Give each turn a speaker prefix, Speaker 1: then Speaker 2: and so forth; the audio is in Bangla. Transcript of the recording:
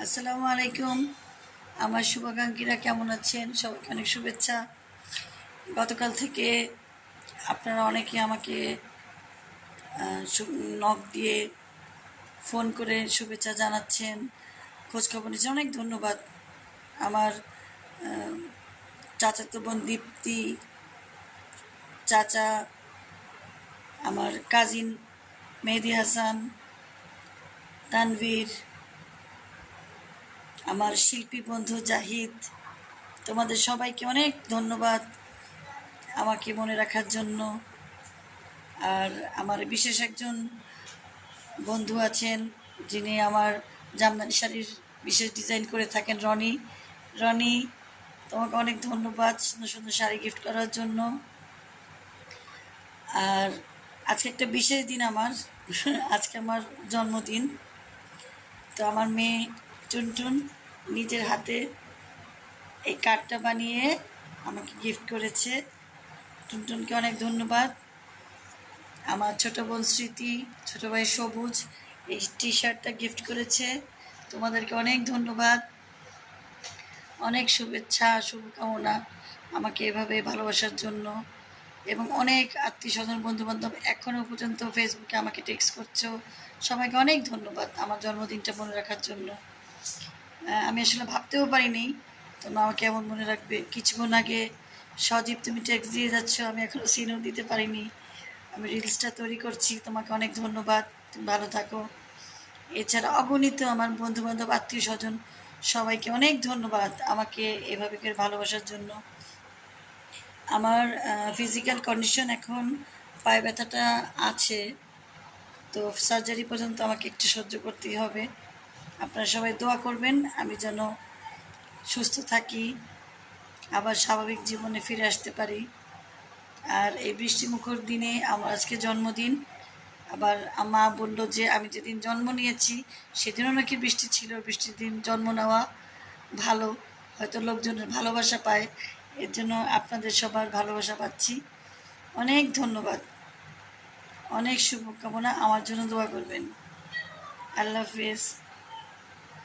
Speaker 1: আসসালামু আলাইকুম। আমার শুভাকাঙ্ক্ষীরা কেমন আছেন? সবাইকে অনেক শুভেচ্ছা। গতকাল থেকে আপনারা অনেকে আমাকে নক দিয়ে ফোন করে শুভেচ্ছা জানাচ্ছেন, খোঁজখবর নিচ্ছেন। অনেক ধন্যবাদ। আমার চাচাতো বোন দীপ্তি, চাচা, আমার কাজিন মেহেদি হাসান, তানভীর, আমার শিল্পী বন্ধু জাহিদ, তোমাদের সবাইকে অনেক ধন্যবাদ আমাকে মনে রাখার জন্য। আর আমার বিশেষ একজন বন্ধু আছেন যিনি আমার জামদানি শাড়ির বিশেষ ডিজাইন করে থাকেন, রনি। রনি, তোমাকে অনেক ধন্যবাদ সুন্দর সুন্দর শাড়ি গিফট করার জন্য। আর আজকে একটা বিশেষ দিন আমার আজকে আমার জন্মদিন। তো আমার মেয়ে টুনটুন নিজের হাতে এই কার্ডটা বানিয়ে আমাকে গিফট করেছে। টুনটুনকে অনেক ধন্যবাদ। আমার ছোটো বোন স্মৃতি, ছোটো ভাই সবুজ এই টি শার্টটা গিফট করেছে। তোমাদেরকে অনেক ধন্যবাদ, অনেক শুভেচ্ছা, শুভকামনা আমাকে এভাবে ভালোবাসার জন্য। এবং অনেক আত্মীয় স্বজন বন্ধুবান্ধব এখনও পর্যন্ত ফেসবুকে আমাকে টেক্সট করছো। সবাইকে অনেক ধন্যবাদ আমার জন্মদিনটা মনে রাখার জন্য। আমি আসলে ভাবতেও পারিনি তোমরা আমাকে এমন মনে রাখবে। কিছুক্ষণ আগে সজীব তুমি টেক্সট দিয়ে যাচ্ছ, আমি এখনও সিনও দিতে পারিনি। আমি রিলসটা তৈরি করছি। তোমাকে অনেক ধন্যবাদ, তুমি ভালো থাকো। এছাড়া অগণিত আমার বন্ধুবান্ধব আত্মীয় স্বজন সবাইকে অনেক ধন্যবাদ আমাকে এভাবে করে ভালোবাসার জন্য। আমার ফিজিক্যাল কন্ডিশন এখন পায়ে ব্যথাটা আছে, তো সার্জারি পর্যন্ত আমাকে একটু সহ্য করতেই হবে। আপনারা সবাই দোয়া করবেন আমি যেন সুস্থ থাকি, আবার স্বাভাবিক জীবনে ফিরে আসতে পারি। আর এই বৃষ্টিমুখর দিনে আমার আজকে জন্মদিন। আবার মা বললো যে আমি যেদিন জন্ম নিয়েছি সেদিনও নাকি বৃষ্টি ছিল। বৃষ্টির দিন জন্ম নেওয়া ভালো, হয়তো লোকজনের ভালোবাসা পায়। এর জন্য আপনাদের সবার ভালোবাসা পাচ্ছি। অনেক ধন্যবাদ, অনেক শুভকামনা। আমার জন্য দোয়া করবেন। আল্লাহ হাফেজ।